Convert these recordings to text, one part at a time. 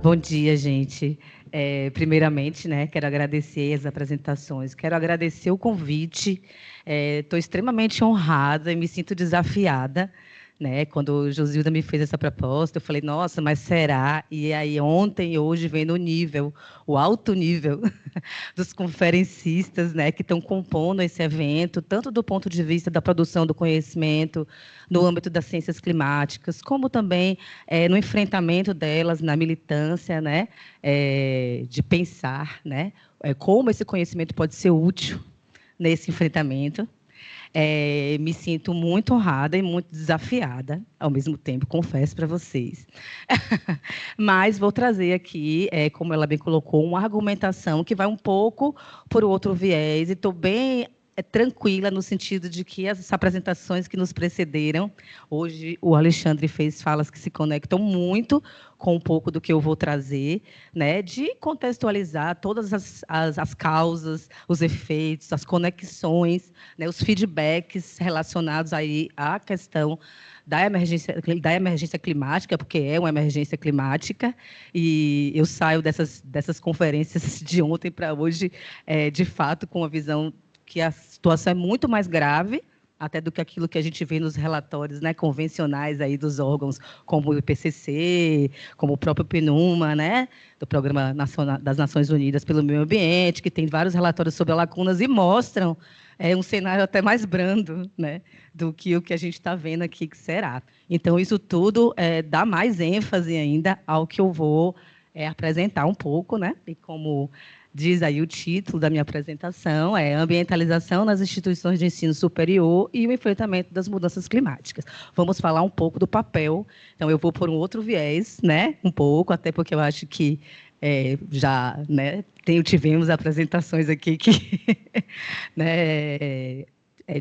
Bom dia, gente. Primeiramente, né, quero agradecer as apresentações, quero agradecer o convite. Estou extremamente honrada e me sinto desafiada, né? Quando Josilda me fez essa proposta, eu falei, nossa, mas será? E aí, ontem e hoje, vendo o nível, o alto nível dos conferencistas, né, que estão compondo esse evento, tanto do ponto de vista da produção do conhecimento, no âmbito das ciências climáticas, como também no enfrentamento delas, na militância, né, de pensar, né, como esse conhecimento pode ser útil nesse enfrentamento. Me sinto muito honrada e muito desafiada, ao mesmo tempo, confesso para vocês. Mas vou trazer aqui, como ela bem colocou, uma argumentação que vai um pouco por outro viés, e estou bem tranquila no sentido de que as apresentações que nos precederam, hoje o Alexandre fez falas que se conectam muito com um pouco do que eu vou trazer, né, de contextualizar todas as causas, os efeitos, as conexões, né, os feedbacks relacionados aí à questão da emergência climática, porque é uma emergência climática, e eu saio dessas conferências de ontem para hoje, de fato, com a visão que a situação é muito mais grave, até do que aquilo que a gente vê nos relatórios, né, convencionais aí dos órgãos, como o IPCC, como o próprio PNUMA, né, do Programa Nacional das Nações Unidas pelo Meio Ambiente, que tem vários relatórios sobre lacunas e mostram um cenário até mais brando, né, do que o que a gente está vendo aqui que será. Então, isso tudo dá mais ênfase ainda ao que eu vou apresentar um pouco, né, e como diz aí o título da minha apresentação, Ambientalização nas instituições de ensino superior e o enfrentamento das mudanças climáticas. Vamos falar um pouco do papel, então eu vou por um outro viés, né, um pouco, até porque eu acho que já, né, tivemos apresentações aqui que, né,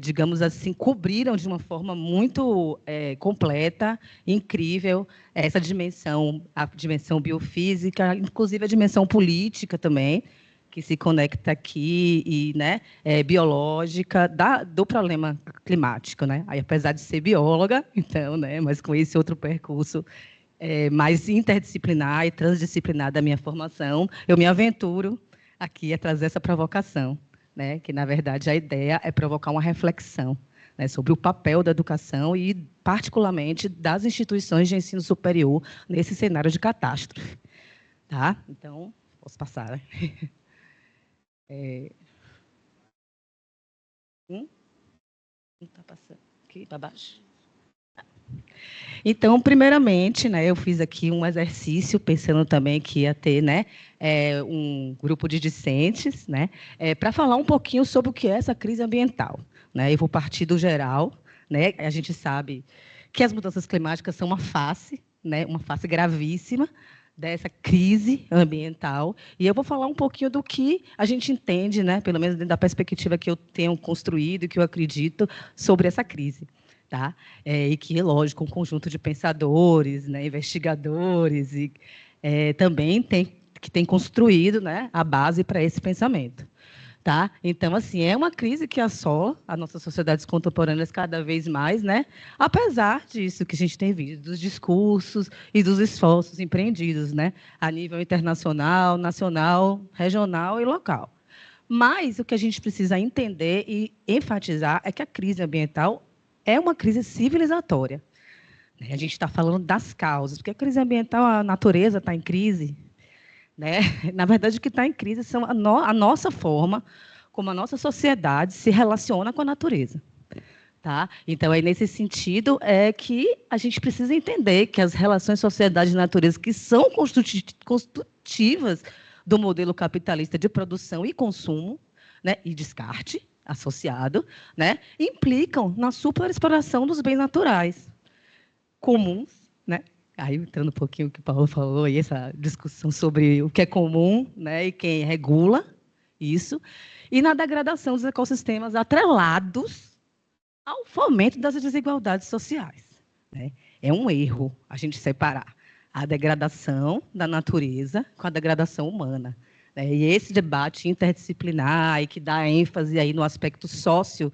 digamos assim, cobriram de uma forma muito completa, incrível, essa dimensão, a dimensão biofísica, inclusive a dimensão política também, que se conecta aqui, e, né, biológica, do problema climático. Né? Aí, apesar de ser bióloga, então, né, mas com esse outro percurso mais interdisciplinar e transdisciplinar da minha formação, eu me aventuro aqui a trazer essa provocação, né, que, na verdade, a ideia é provocar uma reflexão, né, sobre o papel da educação e, particularmente, das instituições de ensino superior nesse cenário de catástrofe. Tá? Então, posso passar, né? Não está passando aqui para baixo? Então, primeiramente, né, eu fiz aqui um exercício, pensando também que ia ter, né, um grupo de discentes, né, para falar um pouquinho sobre o que é essa crise ambiental. Né? Eu vou partir do geral. Né? A gente sabe que as mudanças climáticas são uma face, né, uma face gravíssima dessa crise ambiental, e eu vou falar um pouquinho do que a gente entende, né, pelo menos dentro da perspectiva que eu tenho construído e que eu acredito sobre essa crise. Tá? E que, lógico, um conjunto de pensadores, né, investigadores, e também tem construído, né, a base para esse pensamento. Tá? Então, assim, é uma crise que assola as nossas sociedades contemporâneas cada vez mais, né? Apesar disso que a gente tem visto, dos discursos e dos esforços empreendidos, né? A nível internacional, nacional, regional e local. Mas o que a gente precisa entender e enfatizar é que a crise ambiental é uma crise civilizatória. A gente está falando das causas, porque a crise ambiental, a natureza está em crise. Né? Na verdade, o que está em crise são a nossa forma, como a nossa sociedade se relaciona com a natureza. Tá? Então, é nesse sentido que a gente precisa entender que as relações sociedade e natureza, que são constitutivas do modelo capitalista de produção e consumo, né, e descarte associado, né, implicam na superexploração dos bens naturais comuns, né? Aí, entrando um pouquinho no que o Paulo falou, aí, essa discussão sobre o que é comum, né, e quem regula isso, e na degradação dos ecossistemas atrelados ao fomento das desigualdades sociais. Né? É um erro a gente separar a degradação da natureza com a degradação humana. Né? E esse debate interdisciplinar e que dá ênfase aí no aspecto sócio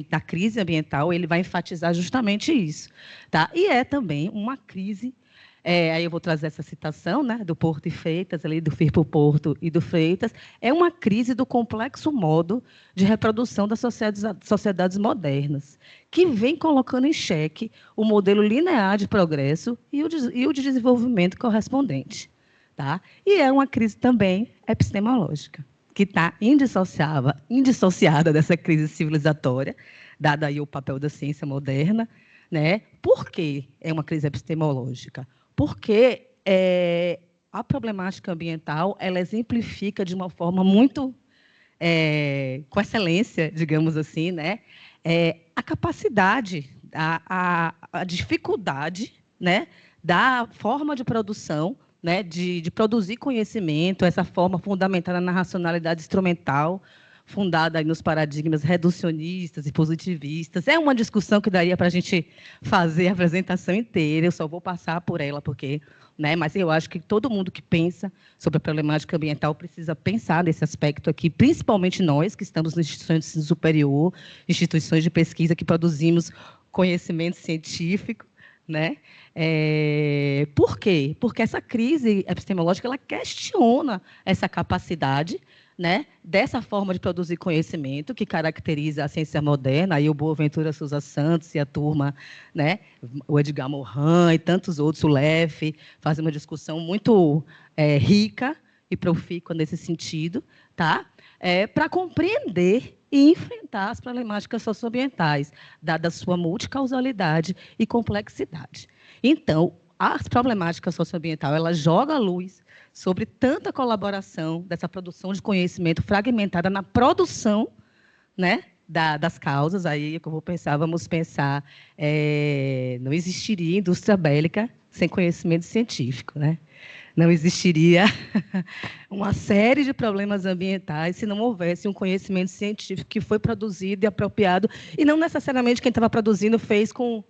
da crise ambiental, ele vai enfatizar justamente isso. Tá? E é também uma crise Aí eu vou trazer essa citação, né, do Porto e Freitas, ali, do Firpo Porto e do Freitas, é uma crise do complexo modo de reprodução das sociedades modernas, que vem colocando em xeque o modelo linear de progresso e o de desenvolvimento correspondente. Tá? E é uma crise também epistemológica, que está indissociada dessa crise civilizatória, dado aí o papel da ciência moderna. Né? Por que é uma crise epistemológica? Porque a problemática ambiental ela exemplifica de uma forma muito com excelência, digamos assim, né? A capacidade, a dificuldade, né, da forma de produção, né, de produzir conhecimento, essa forma fundamentada na racionalidade instrumental, fundada aí nos paradigmas reducionistas e positivistas. É uma discussão que daria para a gente fazer a apresentação inteira, eu só vou passar por ela, porque, né, mas eu acho que todo mundo que pensa sobre a problemática ambiental precisa pensar nesse aspecto aqui, principalmente nós, que estamos nas instituições de ensino superior, instituições de pesquisa que produzimos conhecimento científico. Né? Por quê? Porque essa crise epistemológica ela questiona essa capacidade, né, dessa forma de produzir conhecimento que caracteriza a ciência moderna, aí o Boaventura Sousa Santos e a turma, né, o Edgar Morin e tantos outros, o Leff, fazem uma discussão muito rica e profícua nesse sentido, tá? Para compreender e enfrentar as problemáticas socioambientais, dada a sua multicausalidade e complexidade. Então, a problemática socioambiental ela joga a luz sobre tanta colaboração dessa produção de conhecimento fragmentada na produção, né, das causas. Aí que eu vou pensar, vamos pensar, não existiria indústria bélica sem conhecimento científico, né? Não existiria uma série de problemas ambientais se não houvesse um conhecimento científico que foi produzido e apropriado, e não necessariamente quem estava produzindo fez com,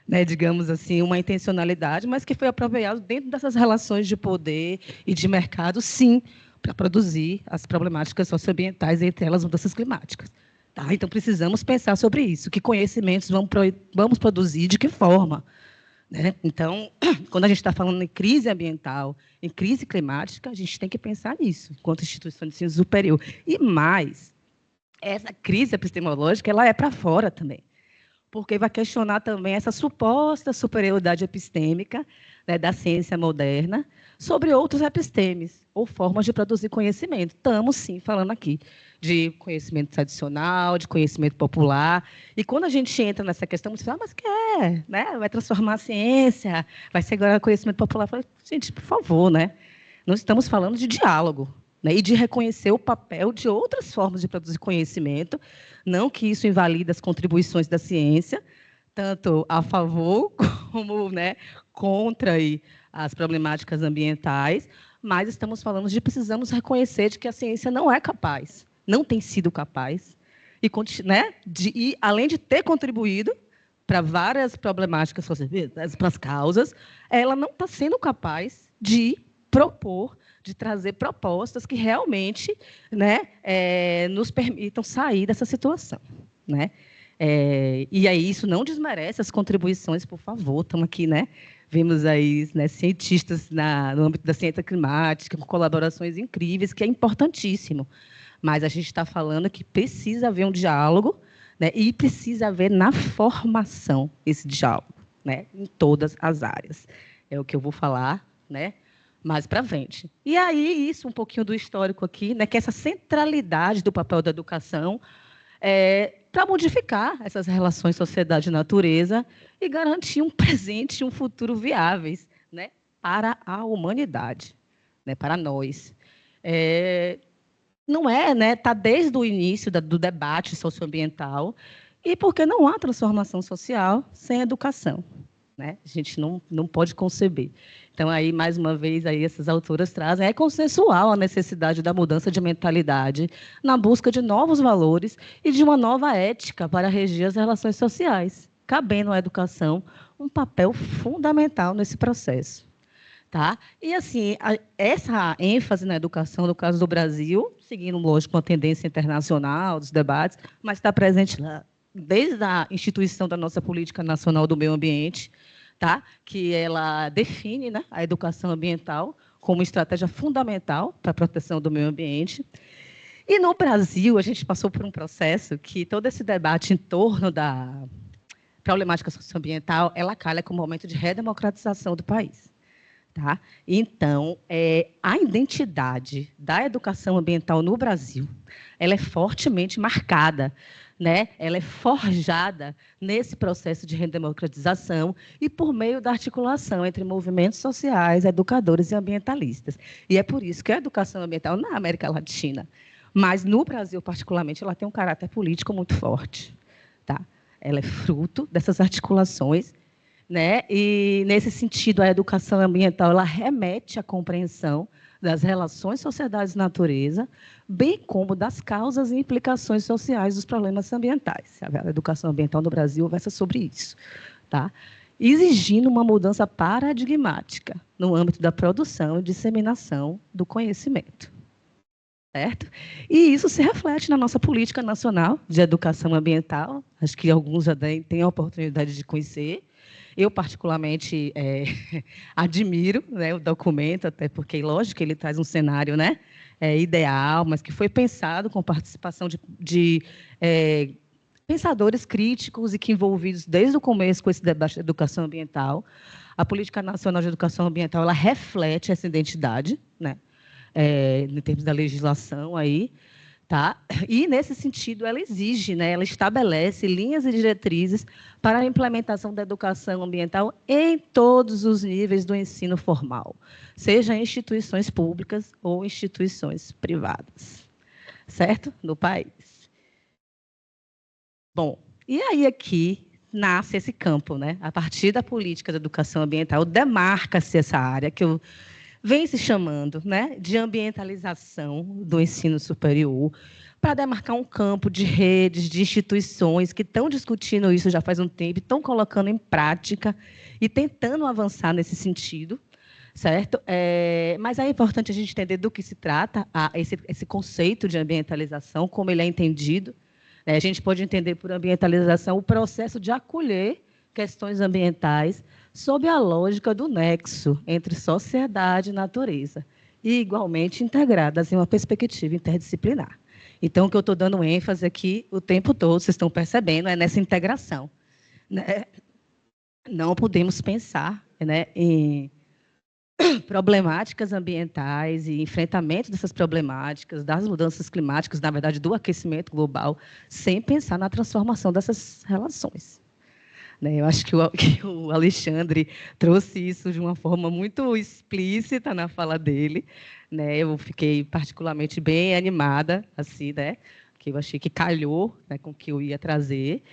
né, digamos assim, uma intencionalidade, mas que foi apropriado dentro dessas relações de poder e de mercado, sim, para produzir as problemáticas socioambientais, entre elas mudanças climáticas. Tá? Então, precisamos pensar sobre isso. Que conhecimentos vamos produzir, de que forma? Né? Então, quando a gente está falando em crise ambiental, em crise climática, a gente tem que pensar nisso, enquanto instituição de ensino superior. E mais, essa crise epistemológica ela é para fora também, porque vai questionar também essa suposta superioridade epistêmica, né, da ciência moderna sobre outros epistemes, ou formas de produzir conhecimento. Estamos, sim, falando aqui de conhecimento tradicional, de conhecimento popular. E quando a gente entra nessa questão, você fala, mas quer, né? Vai transformar a ciência, vai ser agora conhecimento popular. Eu falo, gente, por favor, né? Nós estamos falando de diálogo, né, e de reconhecer o papel de outras formas de produzir conhecimento, não que isso invalide as contribuições da ciência, tanto a favor como, né, contra aí as problemáticas ambientais, mas estamos falando de precisamos reconhecer de que a ciência não é capaz, não tem sido capaz, e, né, e além de ter contribuído para várias problemáticas sociais, para as causas, ela não está sendo capaz de propor, de trazer propostas que realmente, né, nos permitam sair dessa situação. Né? E aí isso não desmerece as contribuições, por favor, estamos aqui, né? Vemos aí, né, cientistas no âmbito da ciência climática, com colaborações incríveis, que é importantíssimo. Mas a gente está falando que precisa haver um diálogo, né, e precisa haver na formação esse diálogo, né, em todas as áreas. É o que eu vou falar, né, mais para frente. E aí, isso, um pouquinho do histórico aqui, né, que essa centralidade do papel da educação para modificar essas relações sociedade e natureza e garantir um presente e um futuro viáveis, né, para a humanidade, né, para nós. Não né, está desde o início do debate socioambiental, e porque não há transformação social sem educação. Né? A gente não pode conceber. Então, aí, mais uma vez, aí essas autoras trazem, é consensual a necessidade da mudança de mentalidade na busca de novos valores e de uma nova ética para regir as relações sociais, cabendo à educação um papel fundamental nesse processo. Tá? E, assim, essa ênfase na educação, no caso do Brasil, seguindo, lógico, uma tendência internacional dos debates, mas está presente lá desde a instituição da nossa Política Nacional do Meio Ambiente, tá? Que ela define, né, a educação ambiental como estratégia fundamental para a proteção do meio ambiente. E no Brasil, a gente passou por um processo que todo esse debate em torno da problemática socioambiental, ela calha com o momento de redemocratização do país. Tá? Então, a identidade da educação ambiental no Brasil, ela é fortemente marcada, né? Ela é forjada nesse processo de redemocratização e por meio da articulação entre movimentos sociais, educadores e ambientalistas. E é por isso que a educação ambiental na América Latina, mas no Brasil particularmente, ela tem um caráter político muito forte. Tá? Ela é fruto dessas articulações, né? E, nesse sentido, a educação ambiental ela remete à compreensão das relações sociedade-natureza, bem como das causas e implicações sociais dos problemas ambientais. A educação ambiental no Brasil versa sobre isso, tá? Exigindo uma mudança paradigmática no âmbito da produção e disseminação do conhecimento. Certo? E isso se reflete na nossa política nacional de educação ambiental. Acho que alguns já têm a oportunidade de conhecer. Eu, particularmente, admiro, né, o documento, até porque, lógico, ele traz um cenário, né, ideal, mas que foi pensado com participação de pensadores críticos e que envolvidos desde o começo com esse debate de educação ambiental. A Política Nacional de Educação Ambiental ela reflete essa identidade, né, em termos da legislação aí. Tá? E, nesse sentido, ela exige, né, ela estabelece linhas e diretrizes para a implementação da educação ambiental em todos os níveis do ensino formal, seja em instituições públicas ou instituições privadas, certo? No país. Bom, e aí aqui nasce esse campo, né? A partir da política de educação ambiental, demarca-se essa área que eu vem se chamando, né, de ambientalização do ensino superior, para demarcar um campo de redes, de instituições que estão discutindo isso já faz um tempo, estão colocando em prática e tentando avançar nesse sentido, certo? Mas é importante a gente entender do que se trata esse conceito de ambientalização, como ele é entendido. A gente pode entender por ambientalização o processo de acolher questões ambientais sob a lógica do nexo entre sociedade e natureza, e igualmente integradas em uma perspectiva interdisciplinar. Então, o que eu estou dando ênfase aqui o tempo todo, vocês estão percebendo, é nessa integração. Né? Não podemos pensar, né, em problemáticas ambientais e enfrentamento dessas problemáticas, das mudanças climáticas, na verdade, do aquecimento global, sem pensar na transformação dessas relações. Eu acho que o Alexandre trouxe isso de uma forma muito explícita na fala dele. Eu fiquei particularmente bem animada, assim, que eu achei que calhou, com o que eu ia trazer.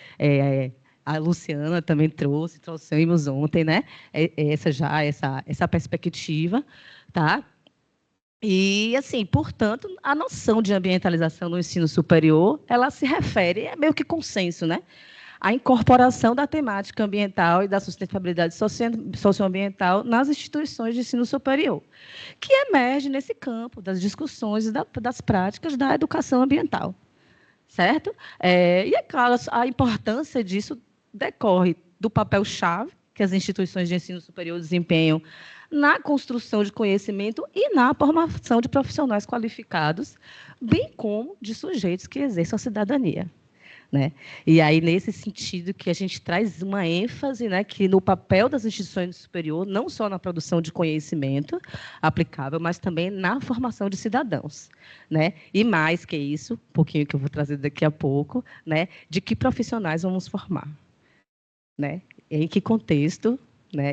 A Luciana também trouxemos ontem, essa perspectiva, tá? E, assim, portanto, a noção de ambientalização no ensino superior, ela se refere, é meio que consenso, a incorporação da temática ambiental e da sustentabilidade socioambiental nas instituições de ensino superior, que emerge nesse campo das discussões e das práticas da educação ambiental, certo? E, é claro, a importância disso decorre do papel-chave que as instituições de ensino superior desempenham na construção de conhecimento e na formação de profissionais qualificados, bem como de sujeitos que exerçam a cidadania. E aí, nesse sentido, que a gente traz uma ênfase que no papel das instituições superiores, não só na produção de conhecimento aplicável, mas também na formação de cidadãos. E mais que isso, um pouquinho que eu vou trazer daqui a pouco, de que profissionais vamos formar. Em que contexto,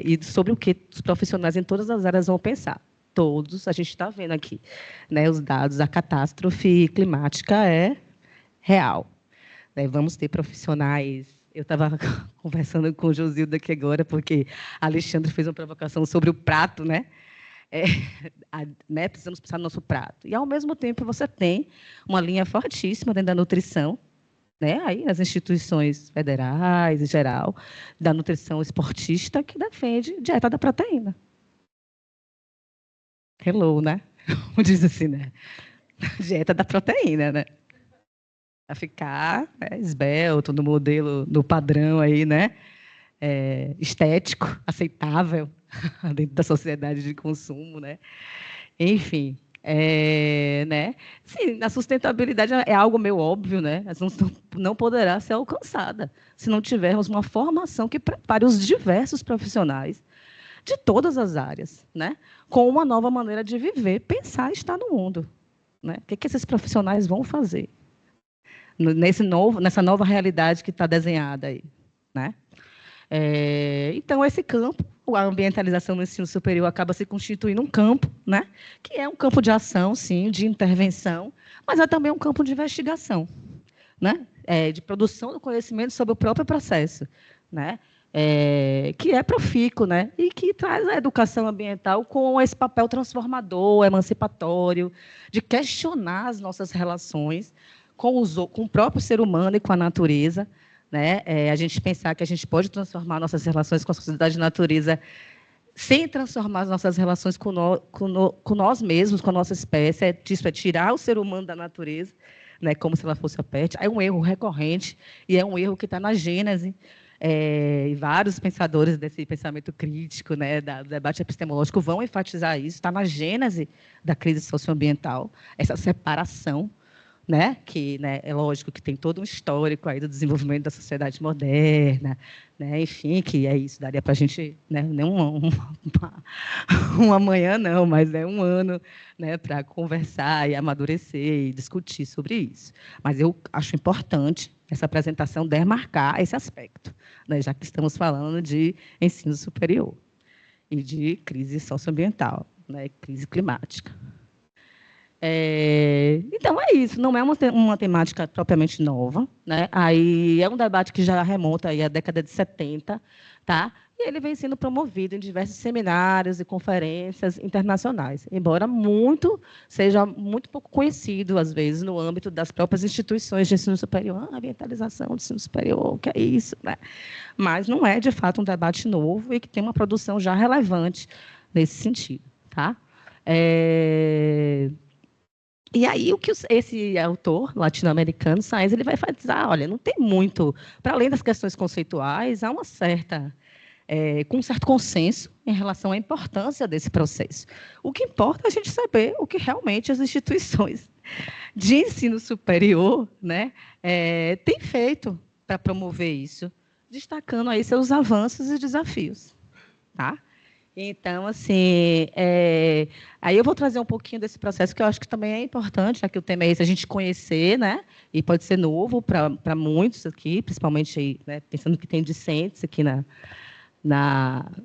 e sobre o que os profissionais em todas as áreas vão pensar. Todos, a gente está vendo aqui, os dados, a catástrofe climática é real. Vamos ter profissionais. Eu estava conversando com o Josildo aqui agora, porque Alexandre fez uma provocação sobre o prato, precisamos pensar no nosso prato. E, ao mesmo tempo, você tem uma linha fortíssima dentro da nutrição, aí nas instituições federais, em geral, da nutrição esportista, que defende dieta da proteína. Hello, né? Como diz assim, dieta da proteína, a ficar esbelto no modelo, no padrão aí, estético, aceitável dentro da sociedade de consumo, né? Enfim, né? Sim, a sustentabilidade é algo meio óbvio, né? Mas não poderá ser alcançada se não tivermos uma formação que prepare os diversos profissionais de todas as áreas, né? Com uma nova maneira de viver, pensar e estar no mundo, né? O que esses profissionais vão fazer nessa nova realidade que está desenhada aí, né? Então, esse campo, a ambientalização no ensino superior acaba se constituindo um campo, né, que é um campo de ação, sim, de intervenção, mas é também um campo de investigação, né, de produção do conhecimento sobre o próprio processo, né, que é profícuo, né, e que traz a educação ambiental com esse papel transformador, emancipatório, de questionar as nossas relações com o próprio ser humano e com a natureza, né? A gente pensar que a gente pode transformar nossas relações com a sociedade e natureza sem transformar as nossas relações com nós mesmos, com a nossa espécie. Isso é tirar o ser humano da natureza, né? Como se ela fosse a pet. É um erro recorrente e é um erro que está na gênese. E vários pensadores desse pensamento crítico, né, do debate epistemológico, vão enfatizar isso. Está na gênese da crise socioambiental, essa separação, né, que, né, é lógico que tem todo um histórico aí do desenvolvimento da sociedade moderna, né, enfim, que é isso, daria para a gente, né, não uma manhã não, mas é um ano, né, para conversar e amadurecer e discutir sobre isso. Mas eu acho importante essa apresentação demarcar esse aspecto, né, já que estamos falando de ensino superior e de crise socioambiental, né, crise climática. Então, é isso, não é uma temática propriamente nova, né? Aí é um debate que já remonta aí à década de 70, tá? E ele vem sendo promovido em diversos seminários e conferências internacionais, embora seja muito pouco conhecido, às vezes, no âmbito das próprias instituições de ensino superior. Ambientalização do ensino superior, o que é isso, né? Mas não é, de fato, um debate novo e que tem uma produção já relevante nesse sentido, tá? E aí, o que esse autor latino-americano, Sainz, ele vai enfatizar, olha, não tem muito, para além das questões conceituais, há com um certo consenso em relação à importância desse processo. O que importa é a gente saber o que realmente as instituições de ensino superior, né, têm feito para promover isso, destacando aí seus avanços e desafios, tá? Então, assim, aí eu vou trazer um pouquinho desse processo que eu acho que também é importante, já que o tema é esse, a gente conhecer, né? E pode ser novo para muitos aqui, principalmente aí, né, pensando que tem discentes aqui na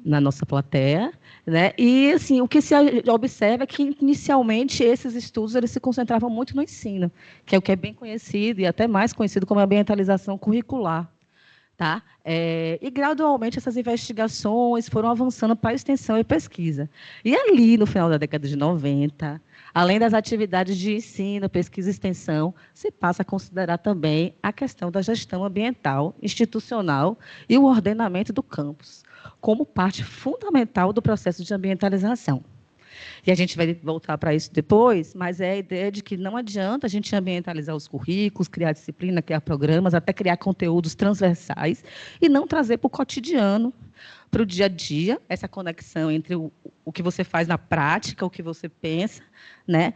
nossa plateia, né? E assim, o que se observa é que inicialmente esses estudos eles se concentravam muito no ensino, que é o que é bem conhecido e até mais conhecido como ambientalização curricular. Tá? E, gradualmente, essas investigações foram avançando para a extensão e pesquisa. E ali, no final da década de 90, além das atividades de ensino, pesquisa e extensão, se passa a considerar também a questão da gestão ambiental, institucional e o ordenamento do campus, como parte fundamental do processo de ambientalização. E a gente vai voltar para isso depois, mas é a ideia de que não adianta a gente ambientalizar os currículos, criar disciplina, criar programas, até criar conteúdos transversais e não trazer para o cotidiano, para o dia a dia, essa conexão entre o que você faz na prática, o que você pensa, né,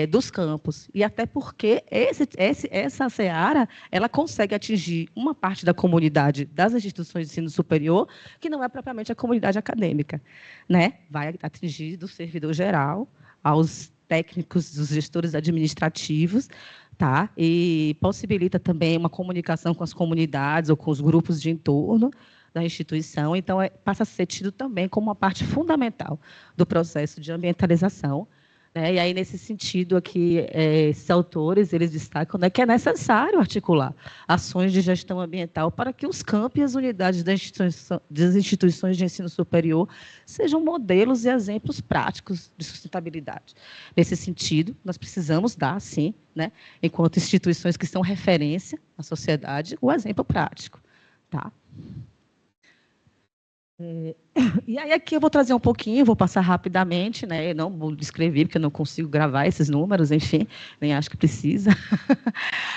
dos campos. E até porque essa seara ela consegue atingir uma parte da comunidade das instituições de ensino superior, que não é propriamente a comunidade acadêmica. Né? Vai atingir do servidor geral aos técnicos, dos gestores administrativos, tá? E possibilita também uma comunicação com as comunidades ou com os grupos de entorno da instituição. Então, passa a ser tido também como uma parte fundamental do processo de ambientalização. Né? E aí, nesse sentido, aqui, esses autores eles destacam, né, que é necessário articular ações de gestão ambiental para que os campi e as unidades das instituições de ensino superior sejam modelos e exemplos práticos de sustentabilidade. Nesse sentido, nós precisamos dar, sim, né, enquanto instituições que são referência na sociedade, o exemplo prático. Tá? E aí aqui eu vou trazer um pouquinho, vou passar rapidamente, né? Eu não vou descrever, porque eu não consigo gravar esses números, enfim, nem acho que precisa.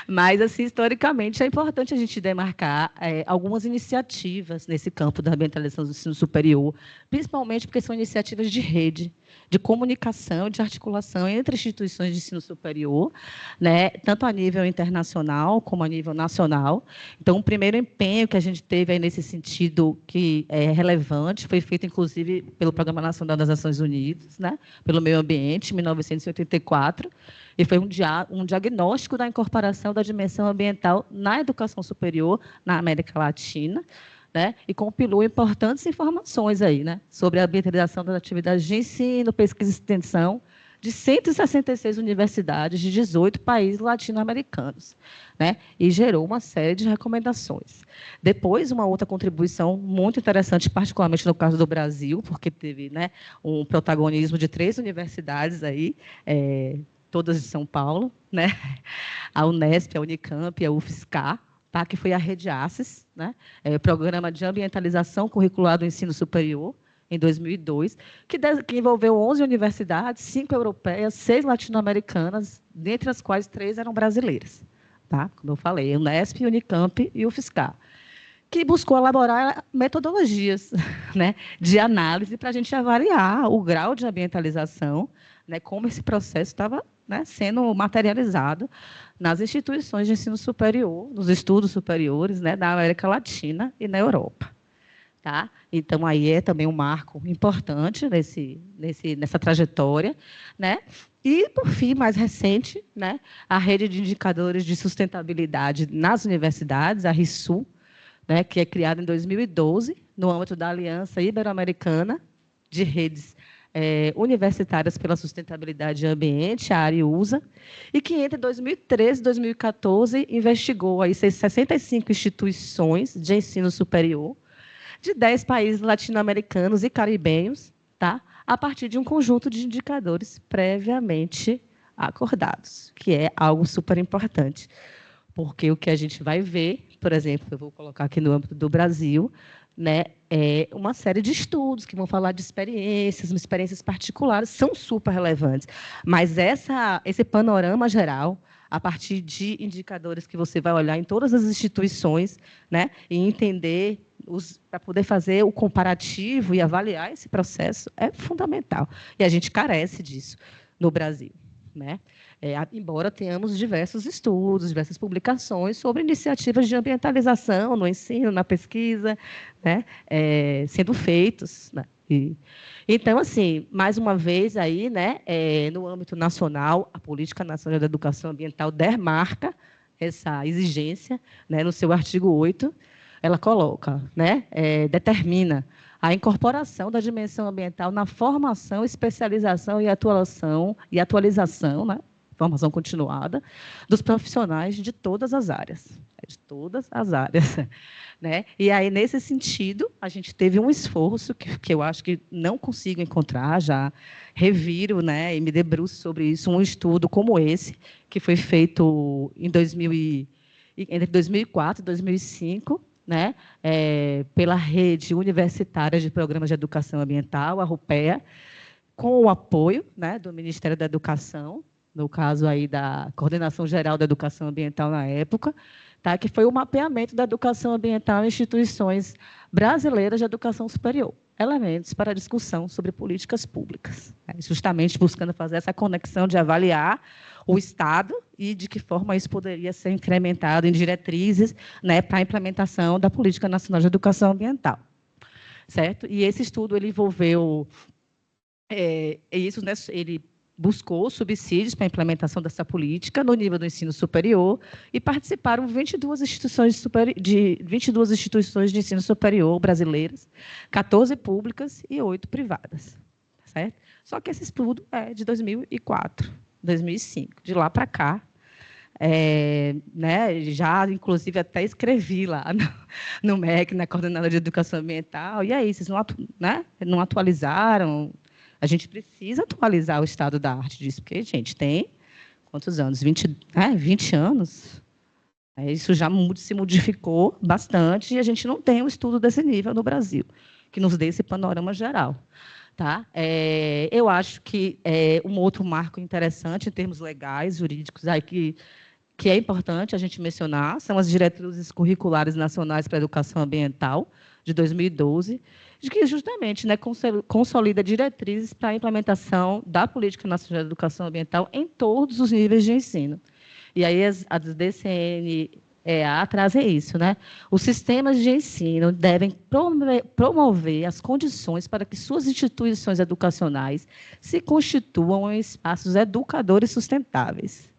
Mas, assim, historicamente, é importante a gente demarcar algumas iniciativas nesse campo da ambientalização do ensino superior, principalmente porque são iniciativas de rede, de comunicação, de articulação entre instituições de ensino superior, né, tanto a nível internacional como a nível nacional. Então, o primeiro empenho que a gente teve aí nesse sentido, que é relevante, foi feito, inclusive, pelo Programa Nacional das Nações Unidas, né, pelo Meio Ambiente, em 1984, e foi um diagnóstico da incorporação da dimensão ambiental na educação superior na América Latina, né, e compilou importantes informações aí, né, sobre a ambientalização das atividades de ensino, pesquisa e extensão de 166 universidades de 18 países latino-americanos, né, e gerou uma série de recomendações. Depois, uma outra contribuição muito interessante, particularmente no caso do Brasil, porque teve, né, um protagonismo de 3 universidades aí, todas de São Paulo, né, a Unesp, a Unicamp e a UFSCar, tá? Que foi a Rede ACES, né? Programa de Ambientalização Curricular do Ensino Superior, em 2002, que envolveu 11 universidades, 5 europeias, 6 latino-americanas, dentre as quais 3 eram brasileiras. Tá? Como eu falei, a Unesp, Unicamp e UFSCar, que buscou elaborar metodologias, né, de análise para a gente avaliar o grau de ambientalização, né, como esse processo estava, né, sendo materializado nas instituições de ensino superior, nos estudos superiores, né, da América Latina e na Europa. Tá? Então, aí é também um marco importante nessa trajetória. Né? E, por fim, mais recente, né, a Rede de Indicadores de Sustentabilidade nas Universidades, a RISU, né, que é criada em 2012, no âmbito da Aliança Ibero-Americana de Redes Universitárias pela Sustentabilidade e Ambiente, a ARIUSA, e que entre 2013 e 2014 investigou aí 65 instituições de ensino superior de 10 países latino-americanos e caribenhos, tá? A partir de um conjunto de indicadores previamente acordados, que é algo super importante. Porque o que a gente vai ver, por exemplo, eu vou colocar aqui no âmbito do Brasil, né, é uma série de estudos que vão falar de experiências particulares, são super relevantes. Mas esse panorama geral, a partir de indicadores que você vai olhar em todas as instituições, né, e entender para poder fazer o comparativo e avaliar esse processo, é fundamental. E a gente carece disso no Brasil. Né? Embora tenhamos diversos estudos, diversas publicações sobre iniciativas de ambientalização no ensino, na pesquisa, né? Sendo feitos. Né? Então, assim, mais uma vez, aí, né, no âmbito nacional, a Política Nacional da Educação Ambiental demarca essa exigência, né, no seu artigo 8, ela coloca, né, determina a incorporação da dimensão ambiental na formação, especialização e atualização, né, formação continuada, dos profissionais de todas as áreas. De todas as áreas. Né? E aí, nesse sentido, a gente teve um esforço que eu acho que não consigo encontrar, já reviro, né, e me debruço sobre isso, um estudo como esse, que foi feito entre 2004 e 2005, né, pela Rede Universitária de Programas de Educação Ambiental, a RUPEA, com o apoio, né, do Ministério da Educação, no caso aí da Coordenação Geral da Educação Ambiental na época, tá, que foi o mapeamento da educação ambiental em instituições brasileiras de educação superior, elementos para discussão sobre políticas públicas, né, justamente buscando fazer essa conexão de avaliar o Estado e de que forma isso poderia ser incrementado em diretrizes, né, para a implementação da Política Nacional de Educação Ambiental. Certo? E esse estudo ele envolveu isso, né, ele buscou subsídios para a implementação dessa política no nível do ensino superior e participaram 22 instituições de ensino superior brasileiras, 14 públicas e 8 privadas. Certo? Só que esse estudo é de 2004, 2005. De lá para cá, né, já, inclusive, até escrevi lá no MEC, na Coordenadora de Educação Ambiental, e aí, vocês não atualizaram? A gente precisa atualizar o estado da arte disso, porque, gente, tem quantos anos? 20 anos. Isso já se modificou bastante e a gente não tem um estudo desse nível no Brasil. que nos dê esse panorama geral. Tá? Eu acho que um outro marco interessante, em termos legais, jurídicos, aí que é importante a gente mencionar, são as diretrizes curriculares nacionais para a educação ambiental, de 2012, de que justamente, né, consolida diretrizes para a implementação da Política Nacional de Educação Ambiental em todos os níveis de ensino. E aí as DCNEA trazem isso, né? Os sistemas de ensino devem promover as condições para que suas instituições educacionais se constituam em espaços educadores sustentáveis,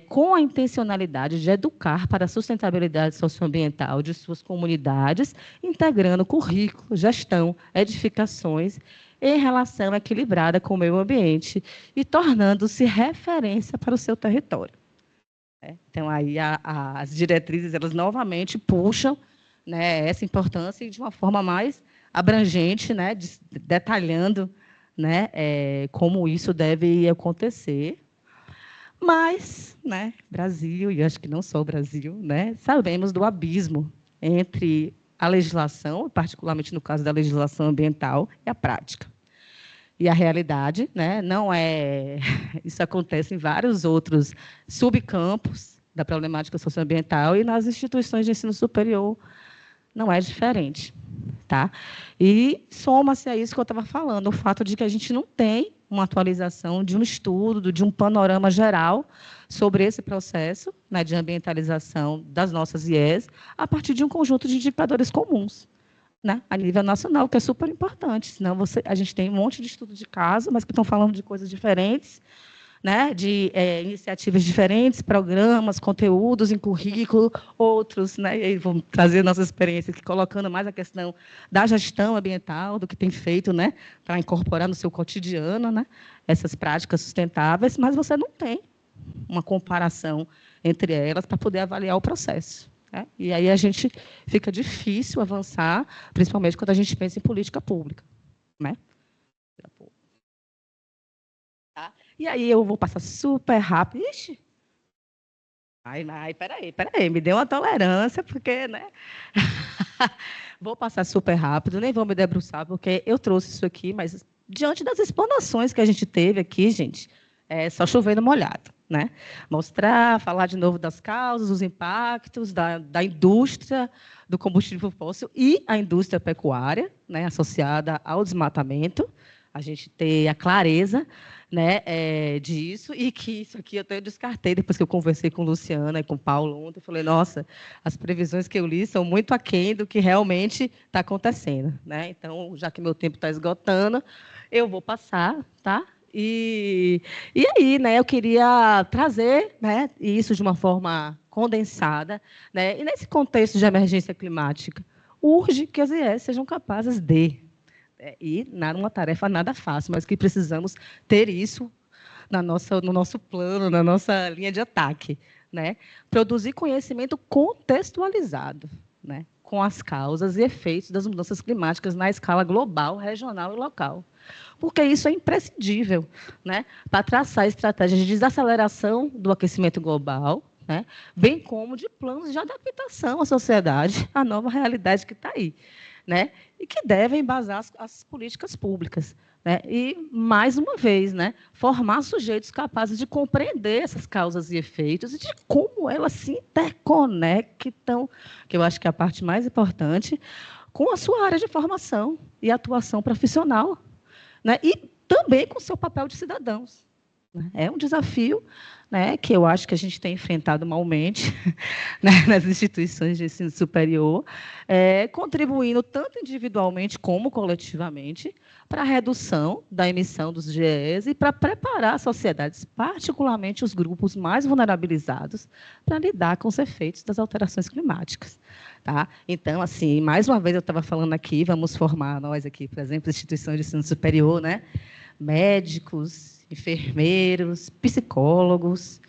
com a intencionalidade de educar para a sustentabilidade socioambiental de suas comunidades, integrando currículo, gestão, edificações em relação equilibrada com o meio ambiente e tornando-se referência para o seu território. Então, aí as diretrizes, elas novamente puxam, né, essa importância e de uma forma mais abrangente, né, detalhando, né, como isso deve acontecer. Mas, né, Brasil, e acho que não só o Brasil, né, sabemos do abismo entre a legislação, particularmente no caso da legislação ambiental, e a prática. E a realidade, né, não é... Isso acontece em vários outros subcampos da problemática socioambiental e nas instituições de ensino superior não é diferente. Tá? E soma-se a isso que eu estava falando, o fato de que a gente não tem uma atualização de um estudo, de um panorama geral sobre esse processo, né, de ambientalização das nossas IES, a partir de um conjunto de indicadores comuns, né, a nível nacional, que é super importante. Senão a gente tem um monte de estudo de caso, mas que estão falando de coisas diferentes, né, de iniciativas diferentes, programas, conteúdos em currículo, outros, né, e aí vamos trazer nossa experiência aqui, colocando mais a questão da gestão ambiental, do que tem feito, né, para incorporar no seu cotidiano, né, essas práticas sustentáveis, mas você não tem uma comparação entre elas para poder avaliar o processo. Né? E aí a gente fica difícil avançar, principalmente quando a gente pensa em política pública. Né? Tá? E aí eu vou passar super rápido. Ixi! Peraí, me dê uma tolerância, porque, né? Vou passar super rápido, nem vou me debruçar, porque eu trouxe isso aqui, mas diante das explanações que a gente teve aqui, gente, é só chover no molhado, né? Mostrar, falar de novo das causas, os impactos da indústria do combustível fóssil e a indústria pecuária, né, associada ao desmatamento, a gente ter a clareza, né, disso, e que isso aqui eu até descartei depois que eu conversei com Luciana e com Paulo ontem. Eu falei, nossa, as previsões que eu li são muito aquém do que realmente está acontecendo. Né? Então, já que meu tempo está esgotando, eu vou passar, tá? E aí, né, eu queria trazer, né, isso de uma forma condensada, né, e nesse contexto de emergência climática, urge que as IES sejam capazes de... E nada, uma tarefa nada fácil, mas que precisamos ter isso no nosso plano, na nossa linha de ataque. Né? Produzir conhecimento contextualizado, né? Com as causas e efeitos das mudanças climáticas na escala global, regional e local. Porque isso é imprescindível, né? Para traçar estratégias de desaceleração do aquecimento global, né? Bem como de planos de adaptação à sociedade à nova realidade que está aí. Né, e que devem embasar as políticas públicas. Né, e, mais uma vez, né, formar sujeitos capazes de compreender essas causas e efeitos e de como elas se interconectam, que eu acho que é a parte mais importante, com a sua área de formação e atuação profissional. Né, e também com o seu papel de cidadãos. É um desafio, né, que eu acho que a gente tem enfrentado malmente, né, nas instituições de ensino superior, contribuindo tanto individualmente como coletivamente para a redução da emissão dos GEs e para preparar as sociedades, particularmente os grupos mais vulnerabilizados, para lidar com os efeitos das alterações climáticas. Tá? Então, assim, mais uma vez eu estava falando aqui, vamos formar nós aqui, por exemplo, instituições de ensino superior, né, médicos, enfermeiros, psicólogos,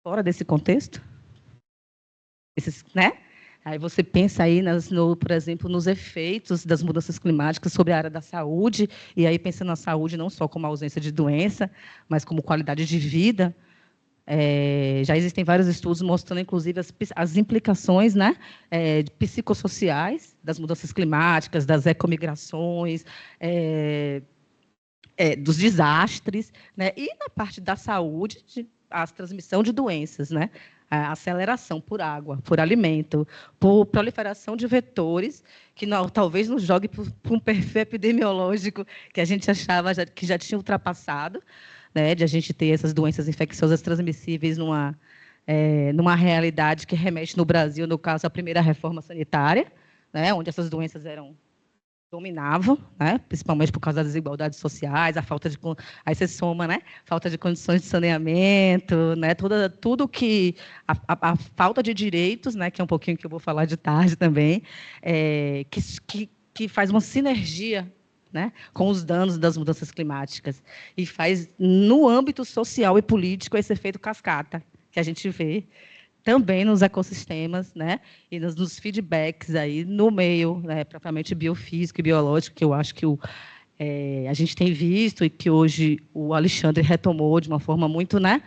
fora desse contexto, né? Aí você pensa aí, por exemplo, nos efeitos das mudanças climáticas sobre a área da saúde, e aí pensa na saúde não só como ausência de doença, mas como qualidade de vida. Já existem vários estudos mostrando, inclusive, as implicações, né, psicossociais das mudanças climáticas, das ecomigrações, dos desastres, né, e na parte da saúde, a transmissão de doenças, né, a aceleração por água, por alimento, por proliferação de vetores, que talvez nos jogue para um perfil epidemiológico que a gente achava que já tinha ultrapassado, né, de a gente ter essas doenças infecciosas transmissíveis numa realidade que remete no Brasil, no caso, à primeira reforma sanitária, né, onde essas doenças dominavam, né, principalmente por causa das desigualdades sociais, a falta de, aí você soma, né, falta de condições de saneamento, né, tudo que a falta de direitos, né, que é um pouquinho que eu vou falar de tarde também, que faz uma sinergia, né, com os danos das mudanças climáticas e faz no âmbito social e político esse efeito cascata que a gente vê também nos ecossistemas, né, e nos feedbacks aí no meio, né, propriamente biofísico e biológico, que eu acho que a gente tem visto e que hoje o Alexandre retomou de uma forma muito, né,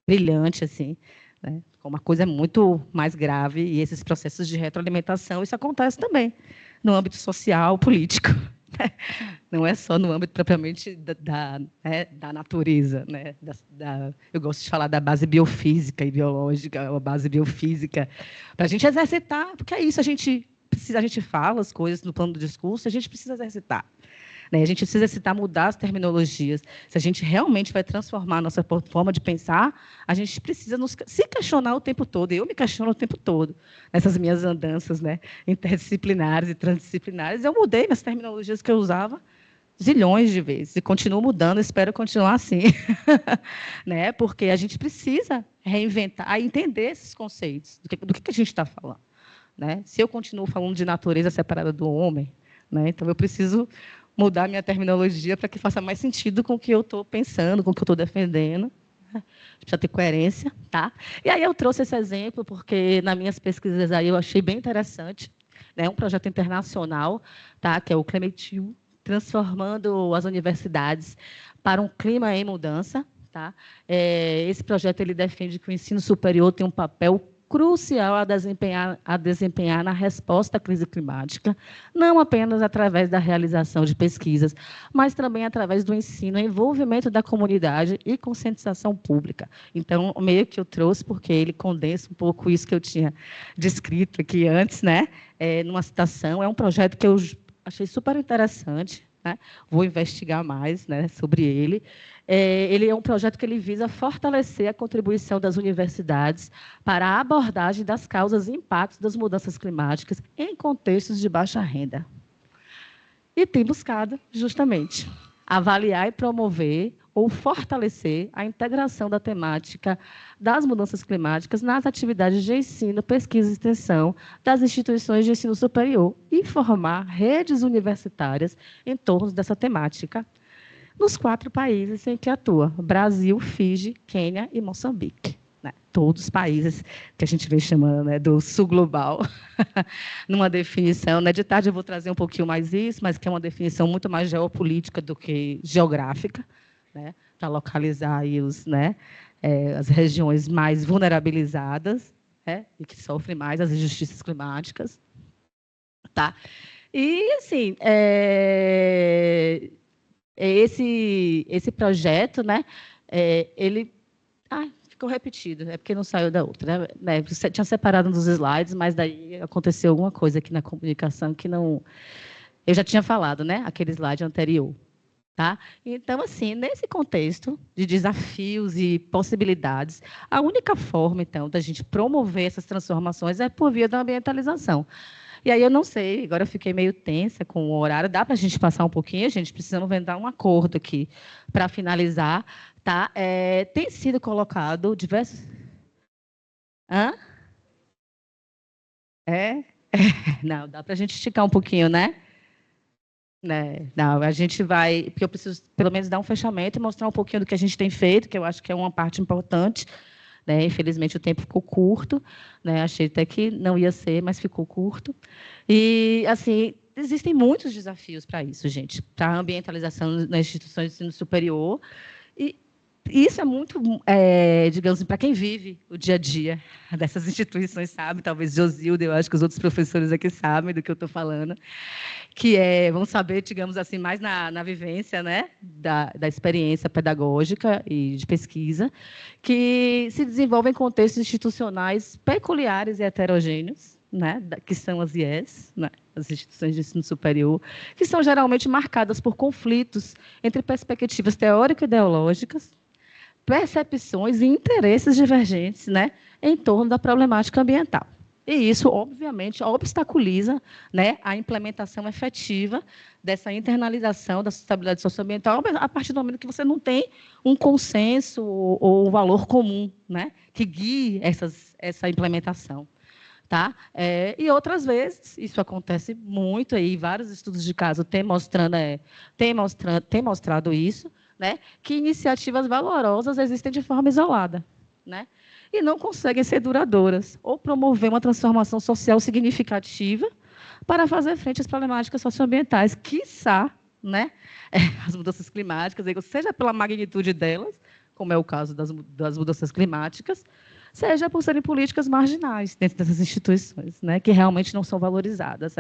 brilhante, assim, né, uma coisa muito mais grave, e esses processos de retroalimentação, isso acontece também no âmbito social, político. Não é só no âmbito propriamente da natureza, né? Eu gosto de falar da base biofísica e biológica, a base biofísica, para a gente exercitar, porque é isso, a gente fala as coisas no plano do discurso, a gente precisa exercitar. Né? A gente precisa exercitar, mudar as terminologias. Se a gente realmente vai transformar a nossa forma de pensar, a gente precisa se questionar o tempo todo. Eu me questiono o tempo todo, nessas minhas andanças, né, interdisciplinares e transdisciplinares. Eu mudei as terminologias que eu usava zilhões de vezes e continuo mudando, espero continuar assim. Né? Porque a gente precisa reinventar, entender esses conceitos, do que a gente está falando. Né? Se eu continuo falando de natureza separada do homem, né, então eu preciso mudar minha terminologia para que faça mais sentido com o que eu estou pensando, com o que eu estou defendendo. Precisa ter coerência, tá? E aí eu trouxe esse exemplo porque nas minhas pesquisas aí eu achei bem interessante, né? Um projeto internacional, tá? Que é o Climate U, transformando as universidades para um clima em mudança, tá? Esse projeto ele defende que o ensino superior tem um papel crucial a desempenhar na resposta à crise climática, não apenas através da realização de pesquisas, mas também através do ensino, envolvimento da comunidade e conscientização pública. Então, meio que eu trouxe, porque ele condensa um pouco isso que eu tinha descrito aqui antes, né? Numa citação, é um projeto que eu achei super interessante, né? Vou investigar mais, né, sobre ele. Ele é um projeto que ele visa fortalecer a contribuição das universidades para a abordagem das causas e impactos das mudanças climáticas em contextos de baixa renda. E tem buscado, justamente, avaliar e promover ou fortalecer a integração da temática das mudanças climáticas nas atividades de ensino, pesquisa e extensão das instituições de ensino superior e formar redes universitárias em torno dessa temática nos 4 países em que atua: Brasil, Fiji, Quênia e Moçambique. Né? Todos os países que a gente vem chamando, né, do sul global, numa definição. Né, de tarde eu vou trazer um pouquinho mais isso, mas que é uma definição muito mais geopolítica do que geográfica, né, para localizar aí as regiões mais vulnerabilizadas, né, e que sofrem mais as injustiças climáticas. Tá? E, assim, esse projeto, né, ele ficou repetido, é porque não saiu da outra. Né? Você tinha separado nos slides, mas daí aconteceu alguma coisa aqui na comunicação que não... Eu já tinha falado, né, aquele slide anterior. Tá? Então, assim, nesse contexto de desafios e possibilidades, a única forma, então, da gente promover essas transformações é por via da ambientalização. E aí eu não sei, agora eu fiquei meio tensa com o horário. Dá para a gente passar um pouquinho? A gente precisamos vendar um acordo aqui para finalizar. Tá? Tem sido colocado diversos... Hã? Não, dá para a gente esticar um pouquinho, né? Não, a gente vai... Porque eu preciso, pelo menos, dar um fechamento e mostrar um pouquinho do que a gente tem feito, que eu acho que é uma parte importante. Né? Infelizmente, o tempo ficou curto. Né? Achei até que não ia ser, mas ficou curto. E, assim, existem muitos desafios para isso, gente, para a ambientalização nas instituições de ensino superior. E isso é muito, digamos assim, para quem vive o dia a dia dessas instituições, sabe? Talvez Josilda, eu acho que os outros professores aqui sabem do que eu estou falando, que vão saber, digamos assim, mais na vivência, né, da experiência pedagógica e de pesquisa, que se desenvolvem em contextos institucionais peculiares e heterogêneos, né, que são as IES, né, as instituições de ensino superior, que são geralmente marcadas por conflitos entre perspectivas teórico-ideológicas, percepções e interesses divergentes, né, em torno da problemática ambiental. E isso, obviamente, obstaculiza, né, a implementação efetiva dessa internalização da sustentabilidade socioambiental a partir do momento que você não tem um consenso ou um valor comum, né, que guie essa implementação. Tá? E outras vezes, isso acontece muito, e vários estudos de caso têm mostrado isso, né, que iniciativas valorosas existem de forma isolada, né, e não conseguem ser duradouras, ou promover uma transformação social significativa para fazer frente às problemáticas socioambientais, quiçá, né, as mudanças climáticas, seja pela magnitude delas, como é o caso das mudanças climáticas, seja por serem políticas marginais dentro dessas instituições, né, que realmente não são valorizadas.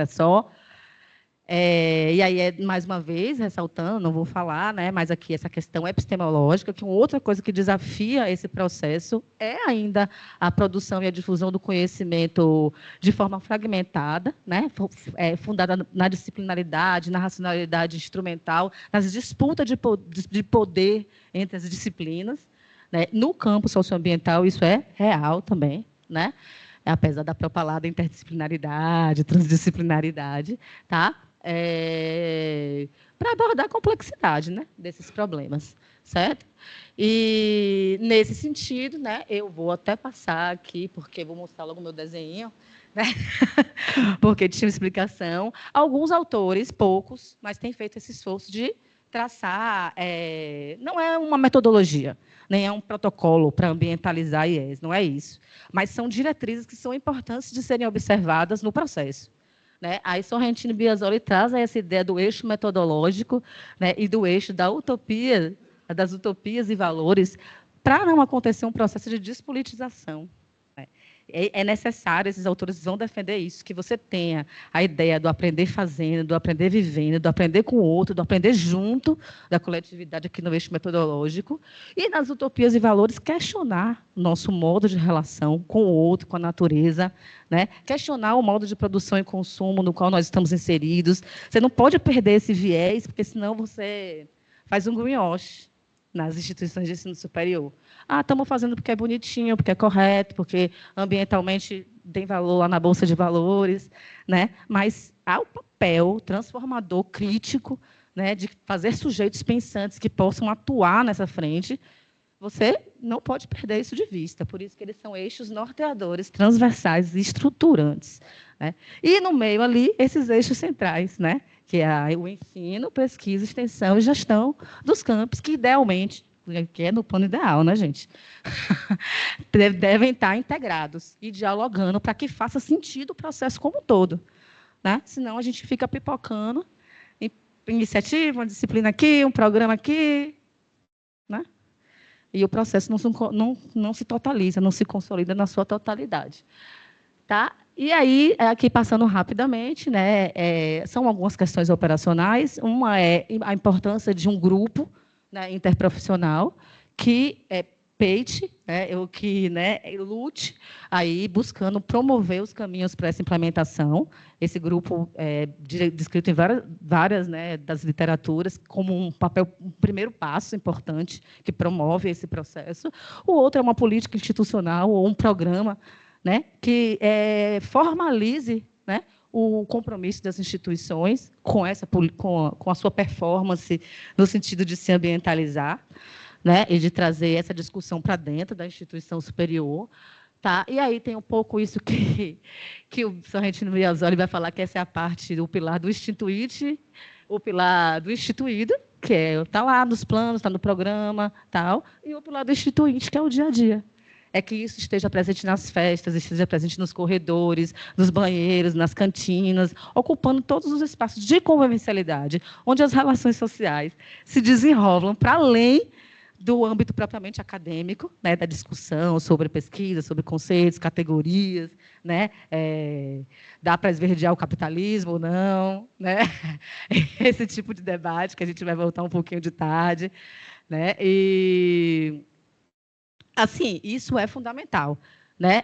E aí, mais uma vez, ressaltando, não vou falar, né, mas aqui essa questão epistemológica, que outra coisa que desafia esse processo é ainda a produção e a difusão do conhecimento de forma fragmentada, né, fundada na disciplinaridade, na racionalidade instrumental, nas disputas de poder entre as disciplinas. Né? No campo socioambiental, isso é real também, né? Apesar da propalada interdisciplinaridade, transdisciplinaridade, tá? Para abordar a complexidade, né, desses problemas, certo? E, nesse sentido, né, eu vou até passar aqui, porque vou mostrar logo o meu desenho, né? Porque tinha uma explicação. Alguns autores, poucos, mas têm feito esse esforço de traçar, não é uma metodologia, nem é um protocolo para ambientalizar IES, não é isso. Mas são diretrizes que são importantes de serem observadas no processo. Né? Aí Sorrentino e Biasoli trazem essa ideia do eixo metodológico, né, e do eixo da utopia, das utopias e valores, para não acontecer um processo de despolitização. Né? É necessário, esses autores vão defender isso, que você tenha a ideia do aprender fazendo, do aprender vivendo, do aprender com o outro, do aprender junto da coletividade aqui no eixo metodológico, e nas utopias e valores questionar o nosso modo de relação com o outro, com a natureza, né? Questionar o modo de produção e consumo no qual nós estamos inseridos. Você não pode perder esse viés, porque senão você faz um greenwash nas instituições de ensino superior. Estamos fazendo porque é bonitinho, porque é correto, porque ambientalmente tem valor lá na Bolsa de Valores, né? Mas há o papel transformador, crítico, né, de fazer sujeitos pensantes que possam atuar nessa frente. Você não pode perder isso de vista, por isso que eles são eixos norteadores, transversais e estruturantes. Né? E, no meio ali, esses eixos centrais, né? Que é o ensino, pesquisa, extensão e gestão dos campos, que idealmente, que é no plano ideal, né, gente? Devem estar integrados e dialogando para que faça sentido o processo como um todo. Né? Senão a gente fica pipocando, iniciativa, uma disciplina aqui, um programa aqui, né? E o processo não se totaliza, não se consolida na sua totalidade. Tá? E aí, aqui passando rapidamente, né, são algumas questões operacionais. Uma é a importância de um grupo, né, interprofissional que peite, né, que, né, lute aí buscando promover os caminhos para essa implementação. Esse grupo é descrito em várias, né, das literaturas como um primeiro passo importante que promove esse processo. O outro é uma política institucional ou um programa, né, que formalize, né, o compromisso das instituições com a sua performance no sentido de se ambientalizar, né, e de trazer essa discussão para dentro da instituição superior. Tá? E aí tem um pouco isso que o Sorrentino Biasoli vai falar, que essa é a parte do pilar do instituinte, o pilar do instituído, que está lá nos planos, está no programa, tal, e o pilar do instituinte, que é o dia a dia. É que isso esteja presente nas festas, esteja presente nos corredores, nos banheiros, nas cantinas, ocupando todos os espaços de convivencialidade, onde as relações sociais se desenrolam para além, do âmbito propriamente acadêmico, né, da discussão sobre pesquisa, sobre conceitos, categorias, né, dá para esverdear o capitalismo ou não, né, esse tipo de debate que a gente vai voltar um pouquinho de tarde, né, e assim, isso é fundamental, né?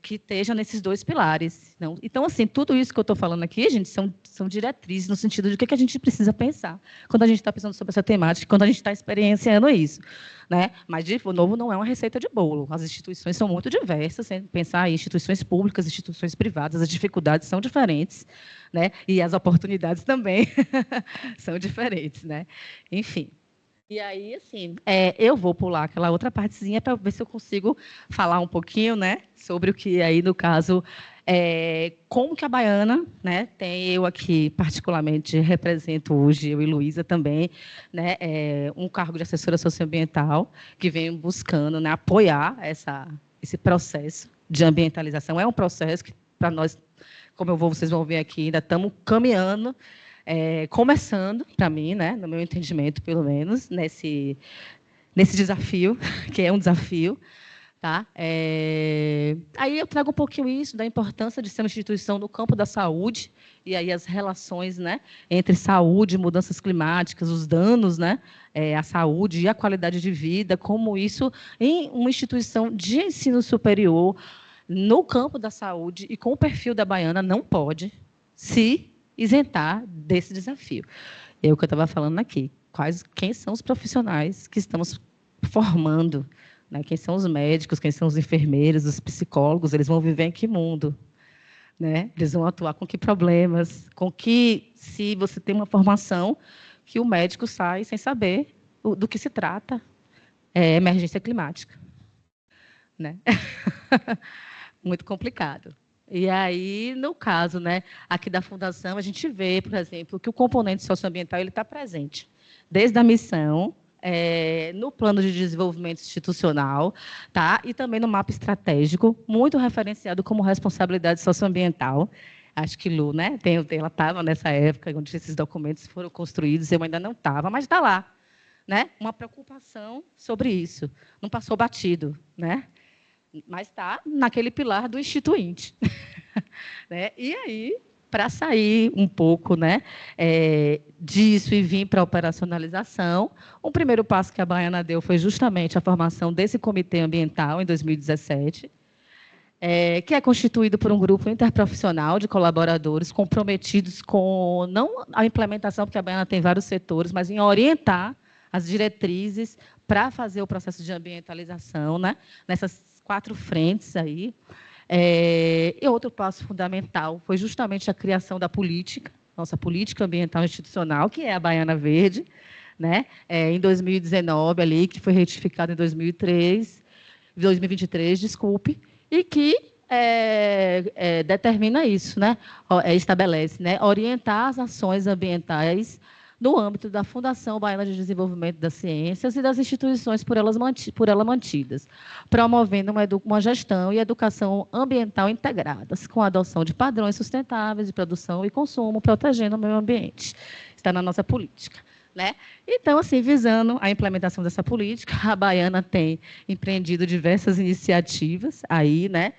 Que esteja nesses dois pilares. Não? Então, assim, tudo isso que eu estou falando aqui, gente, são diretrizes no sentido de o que a gente precisa pensar quando a gente está pensando sobre essa temática, quando a gente está experienciando isso. Né? Mas, de novo, não é uma receita de bolo. As instituições são muito diversas, sem pensar em instituições públicas, instituições privadas, as dificuldades são diferentes, né? E as oportunidades também são diferentes, né? Enfim. E aí, assim, eu vou pular aquela outra partezinha para ver se eu consigo falar um pouquinho, né, sobre o que aí, no caso, como que a Baiana, né, tem eu aqui, particularmente, represento hoje, eu e Luísa também, né, um cargo de assessora socioambiental, que vem buscando, né, apoiar esse processo de ambientalização. É um processo que, para nós, como vocês vão ver aqui, ainda estamos caminhando, começando, para mim, né, no meu entendimento, pelo menos, nesse desafio, que é um desafio. Tá? Aí eu trago um pouquinho isso da importância de ser uma instituição no campo da saúde, e aí as relações, né, entre saúde, mudanças climáticas, os danos, né, à saúde e à qualidade de vida, como isso, em uma instituição de ensino superior, no campo da saúde e com o perfil da Baiana, não pode se isentar desse desafio. É o que eu estava falando aqui. Quem são os profissionais que estamos formando? Né? Quem são os médicos, quem são os enfermeiros, os psicólogos? Eles vão viver em que mundo? Né? Eles vão atuar com que problemas? Com que, se você tem uma formação, que o médico sai sem saber do que se trata? Emergência climática. Né? Muito complicado. E aí, no caso, né, aqui da Fundação, a gente vê, por exemplo, que o componente socioambiental está presente, desde a missão, no plano de desenvolvimento institucional, tá? E também no mapa estratégico, muito referenciado como responsabilidade socioambiental. Acho que Lu, né, ela estava nessa época, onde esses documentos foram construídos, eu ainda não estava, mas está lá. Né? Uma preocupação sobre isso. Não passou batido, né? Mas está naquele pilar do instituinte. Né? E aí, para sair um pouco, né, disso e vir para a operacionalização, o primeiro passo que a Baiana deu foi justamente a formação desse comitê ambiental em 2017, que é constituído por um grupo interprofissional de colaboradores comprometidos com, não a implementação, porque a Baiana tem vários setores, mas em orientar as diretrizes para fazer o processo de ambientalização, né, nessas 4 frentes aí. E outro passo fundamental foi justamente a criação da política, nossa política ambiental institucional, que é a Baiana Verde, né? Em 2019, ali, que foi retificada em 2023, desculpe, e que determina isso, né? Estabelece, né? Orientar as ações ambientais no âmbito da Fundação Baiana de Desenvolvimento das Ciências e das instituições por ela mantidas, promovendo uma gestão e educação ambiental integradas, com a adoção de padrões sustentáveis de produção e consumo, protegendo o meio ambiente. Está na nossa política. Né? Então, assim, visando a implementação dessa política, a Baiana tem empreendido diversas iniciativas aí, né?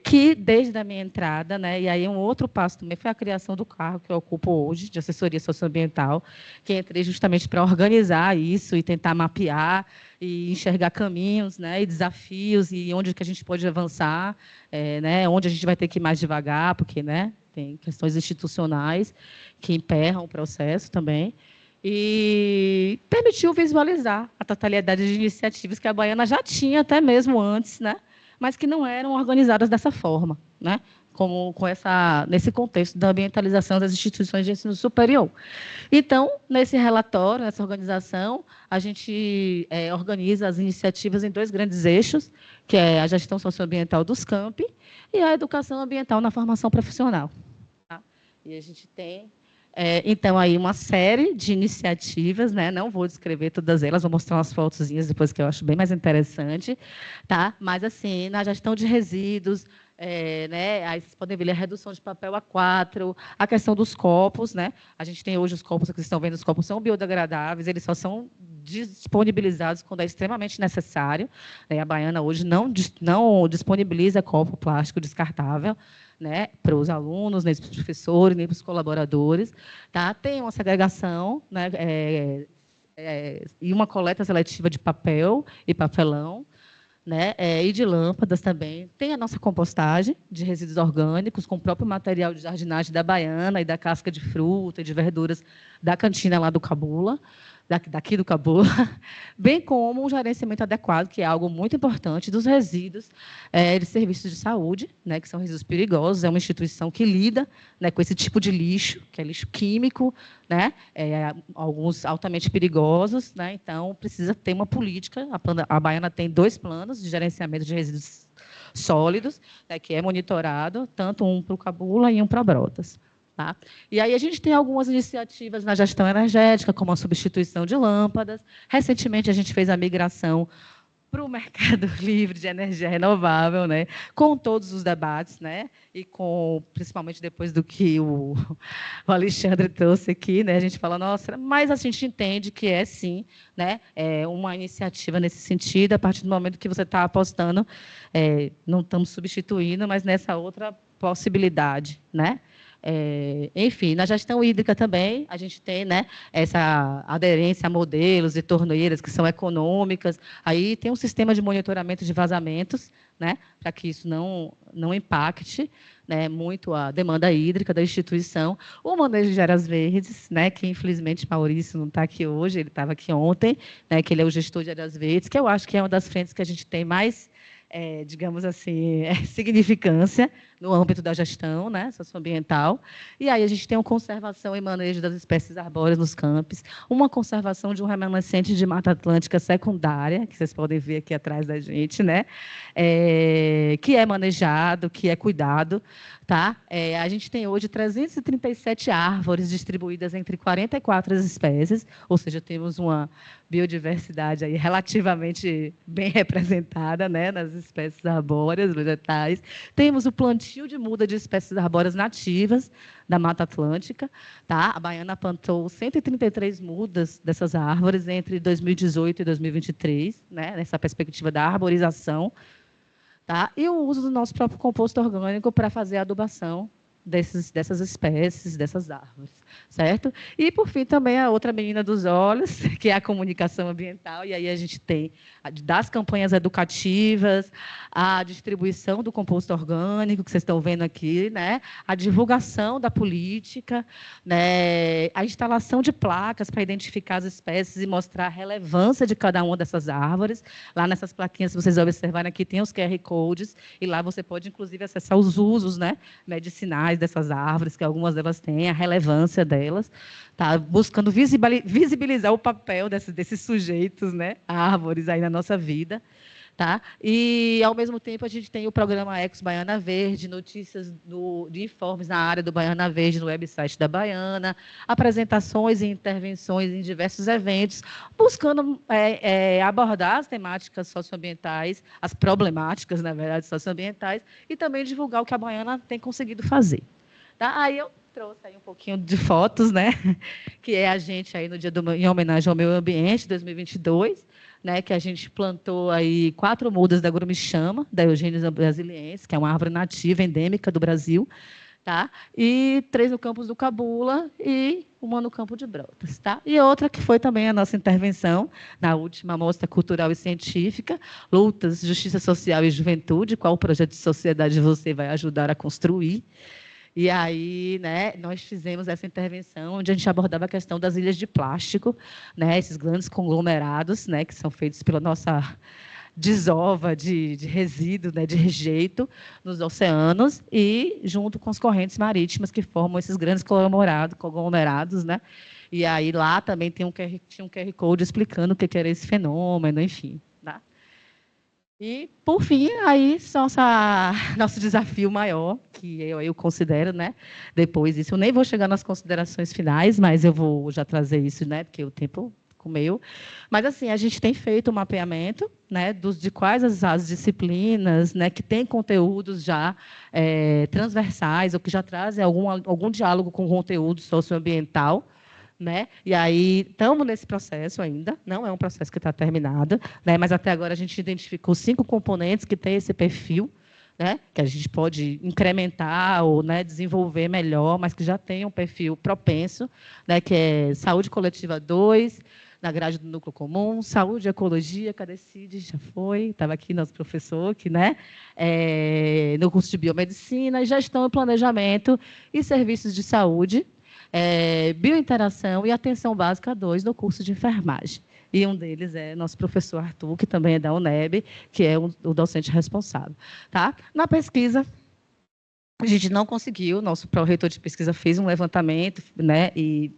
Que desde a minha entrada, né, e aí um outro passo também foi a criação do cargo que eu ocupo hoje, de assessoria socioambiental, que entrei justamente para organizar isso e tentar mapear e enxergar caminhos, né, e desafios, e onde que a gente pode avançar, né, onde a gente vai ter que ir mais devagar, porque, né, tem questões institucionais que emperram o processo também, e permitiu visualizar a totalidade de iniciativas que a Baiana já tinha até mesmo antes, né, mas que não eram organizadas dessa forma, né? Nesse contexto da ambientalização das instituições de ensino superior. Então, nesse relatório, nessa organização, a gente organiza as iniciativas em 2 grandes eixos, que é a gestão socioambiental dos campi e a educação ambiental na formação profissional. Tá? E a gente tem então, aí uma série de iniciativas, né? Não vou descrever todas elas, vou mostrar umas fotozinhas depois que eu acho bem mais interessante, tá? Mas, assim, na gestão de resíduos, né, aí vocês podem ver a redução de papel A4, a questão dos copos, né? A gente tem hoje os copos que vocês estão vendo, os copos são biodegradáveis, eles só são disponibilizados quando é extremamente necessário, né? A Baiana hoje não disponibiliza copo plástico descartável, né, para os alunos, nem para os professores, nem para os colaboradores, tá? Tem uma segregação, né, e uma coleta seletiva de papel e papelão, né, e de lâmpadas também. Tem a nossa compostagem de resíduos orgânicos, com o próprio material de jardinagem da Baiana e da casca de fruta e de verduras da cantina lá do Cabula, daqui do Cabula, bem como um gerenciamento adequado, que é algo muito importante, dos resíduos de serviços de saúde, né, que são resíduos perigosos. É uma instituição que lida, né, com esse tipo de lixo, que é lixo químico, né, alguns altamente perigosos, né, então precisa ter uma política. A Baiana tem 2 planos de gerenciamento de resíduos sólidos, né, que é monitorado, tanto um para o Cabula e um para Brotas. Tá? E aí a gente tem algumas iniciativas na gestão energética, como a substituição de lâmpadas. Recentemente, a gente fez a migração para o mercado livre de energia renovável, né? Com todos os debates, né? E principalmente depois do que o Alexandre trouxe aqui, né? A gente fala, nossa, mas a gente entende que é, sim, né, uma iniciativa nesse sentido, a partir do momento que você está apostando, não estamos substituindo, mas nessa outra possibilidade, né? Enfim, na gestão hídrica também, a gente tem, né, essa aderência a modelos e torneiras que são econômicas. Aí tem um sistema de monitoramento de vazamentos, né, para que isso não impacte, né, muito a demanda hídrica da instituição. O manejo de áreas verdes, né, que infelizmente Maurício não está aqui hoje, ele estava aqui ontem, né, que ele é o gestor de áreas verdes, que eu acho que é uma das frentes que a gente tem mais, digamos assim, significância no âmbito da gestão, né, socioambiental. E aí a gente tem uma conservação e manejo das espécies arbóreas nos campos, uma conservação de um remanescente de Mata Atlântica secundária, que vocês podem ver aqui atrás da gente, né, que é manejado, que é cuidado. Tá? A gente tem hoje 337 árvores distribuídas entre 44 espécies, ou seja, temos uma biodiversidade aí relativamente bem representada, né, nas espécies arbóreas, vegetais. Temos o plantio de muda de espécies arbóreas nativas da Mata Atlântica. Tá? A Baiana plantou 133 mudas dessas árvores entre 2018 e 2023, né, nessa perspectiva da arborização. Tá? E o uso do nosso próprio composto orgânico para fazer a adubação dessas espécies, dessas árvores, certo? E, por fim, também a outra menina dos olhos, que é a comunicação ambiental, e aí a gente tem das campanhas educativas, a distribuição do composto orgânico, que vocês estão vendo aqui, né? A divulgação da política, né? A instalação de placas para identificar as espécies e mostrar a relevância de cada uma dessas árvores. Lá nessas plaquinhas, se vocês observarem aqui, tem os QR Codes, e lá você pode, inclusive, acessar os usos, né, medicinais dessas árvores, que algumas delas têm, a relevância delas, tá? Buscando visibilizar o papel desses sujeitos, né, árvores aí na nossa vida. Tá? E, ao mesmo tempo, a gente tem o programa Ecos Baiana Verde, notícias de informes na área do Baiana Verde no website da Baiana, apresentações e intervenções em diversos eventos, buscando abordar as temáticas socioambientais, as problemáticas, na verdade, socioambientais, e também divulgar o que a Baiana tem conseguido fazer. Tá? Aí eu trouxe aí um pouquinho de fotos, né? Que é a gente aí no dia em homenagem ao meio ambiente, 2022, né, que a gente plantou aí 4 mudas da grumichama, da Eugênia brasiliense, que é uma árvore nativa, endêmica do Brasil, tá? E 3 no campus do Cabula e uma no campo de Brotas, tá? E outra que foi também a nossa intervenção na última mostra cultural e científica, Lutas, Justiça Social e Juventude, qual projeto de sociedade você vai ajudar a construir. E aí, né, nós fizemos essa intervenção onde a gente abordava a questão das ilhas de plástico, né, esses grandes conglomerados, né, que são feitos pela nossa desova de resíduo, né, de rejeito nos oceanos e junto com as correntes marítimas que formam esses grandes conglomerados, né? E aí lá também tinha um QR Code explicando o que era esse fenômeno, enfim. Tá? E, por fim, aí nosso desafio maior, que eu considero, né? Depois disso, eu nem vou chegar nas considerações finais, mas eu vou já trazer isso, né? Porque o tempo com o meu. Mas, assim, a gente tem feito um mapeamento, né, de quais as disciplinas, né, que têm conteúdos já transversais ou que já trazem algum diálogo com o conteúdo socioambiental, né? E aí estamos nesse processo ainda, não é um processo que está terminado, né? Mas até agora a gente identificou 5 componentes que têm esse perfil, né? Que a gente pode incrementar ou, né, desenvolver melhor, mas que já tem um perfil propenso, né? Que é saúde coletiva 2, na grade do núcleo comum, saúde e ecologia, cadê Cid? Já foi, estava aqui nosso professor, que, né? No curso de biomedicina, gestão e planejamento e serviços de saúde, biointeração e atenção básica 2 no curso de enfermagem. E um deles é nosso professor Arthur, que também é da UNEB, que é o docente responsável. Tá? Na pesquisa, a gente não conseguiu, nosso pró-reitor de pesquisa fez um levantamento, né, e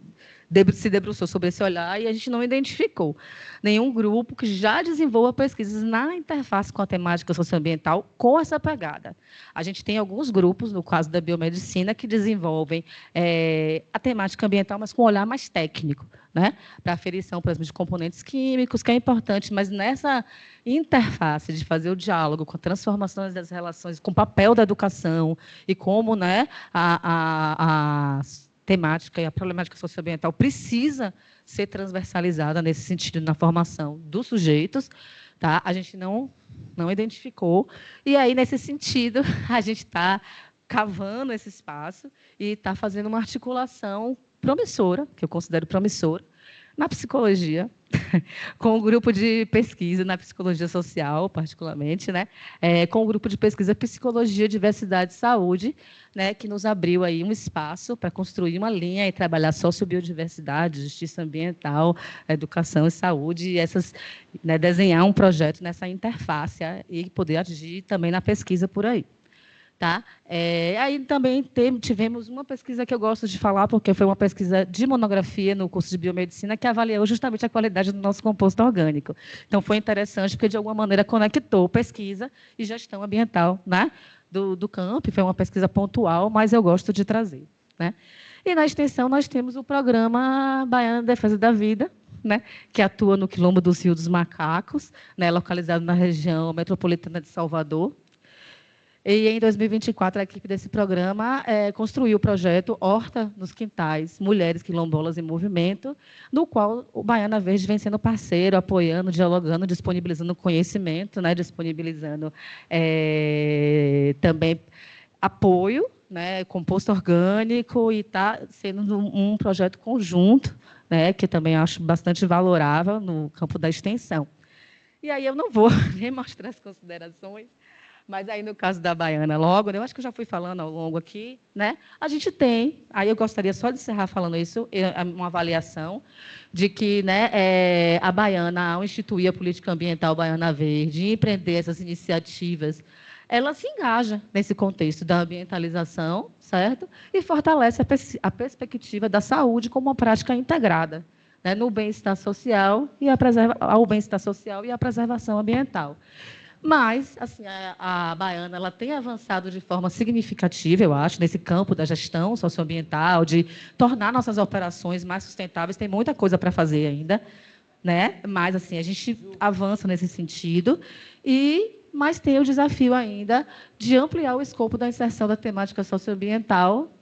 se debruçou sobre esse olhar e a gente não identificou nenhum grupo que já desenvolva pesquisas na interface com a temática socioambiental com essa pegada. A gente tem alguns grupos, no caso da biomedicina, que desenvolvem a temática ambiental, mas com um olhar mais técnico, né? Para aferição, por exemplo, de componentes químicos, que é importante, mas nessa interface de fazer o diálogo com a transformação das relações, com o papel da educação e como, né, a temática e a problemática socioambiental precisa ser transversalizada nesse sentido na formação dos sujeitos, tá? A gente não identificou. E aí, nesse sentido, a gente está cavando esse espaço e está fazendo uma articulação promissora, que eu considero promissora, na psicologia, com o grupo de pesquisa na psicologia social, particularmente, né? Com o grupo de pesquisa Psicologia, Diversidade e Saúde, né? Que nos abriu aí um espaço para construir uma linha e trabalhar sociobiodiversidade, justiça ambiental, educação e saúde, e né, desenhar um projeto nessa interface e poder agir também na pesquisa por aí. Tá? Aí também tivemos uma pesquisa que eu gosto de falar, porque foi uma pesquisa de monografia no curso de biomedicina, que avaliou justamente a qualidade do nosso composto orgânico. Então, foi interessante, porque, de alguma maneira, conectou pesquisa e gestão ambiental, né, do campo. Foi uma pesquisa pontual, mas eu gosto de trazer. Né? E, na extensão, nós temos o Programa Baiano de Defesa da Vida, né, que atua no Quilombo dos Rios dos Macacos, né, localizado na região metropolitana de Salvador. E, em 2024, a equipe desse programa construiu o projeto Horta nos Quintais, Mulheres Quilombolas em Movimento, no qual o Baiana Verde vem sendo parceiro, apoiando, dialogando, disponibilizando conhecimento, né, disponibilizando também apoio, né, composto orgânico, e está sendo um projeto conjunto, né, que também acho bastante valorável no campo da extensão. E aí eu não vou nem mostrar as considerações, mas aí, no caso da Baiana, logo, eu acho que eu já fui falando ao longo aqui, né? A gente tem, aí eu gostaria só de encerrar falando isso, uma avaliação de que, né, a Baiana, ao instituir a política ambiental Baiana Verde, e empreender essas iniciativas, ela se engaja nesse contexto da ambientalização, certo? E fortalece a perspectiva da saúde como uma prática integrada, né, no bem-estar social e ao bem-estar social e à preservação ambiental. Mas, assim, a Baiana ela tem avançado de forma significativa, eu acho, nesse campo da gestão socioambiental, de tornar nossas operações mais sustentáveis. Tem muita coisa para fazer ainda, né? Mas, assim, a gente avança nesse sentido, mas tem o desafio ainda de ampliar o escopo da inserção da temática socioambiental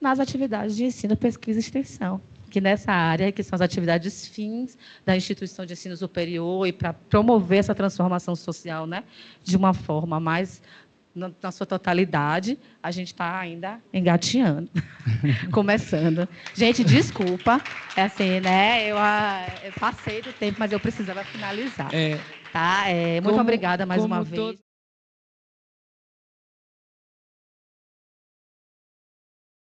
nas atividades de ensino, pesquisa e extensão, que nessa área, que são as atividades fins da instituição de ensino superior, e para promover essa transformação social, né, de uma forma mais, na sua totalidade, a gente está ainda engateando, começando. Gente, desculpa, assim, né, eu passei do tempo, mas eu precisava finalizar. Tá? Muito obrigada mais uma vez.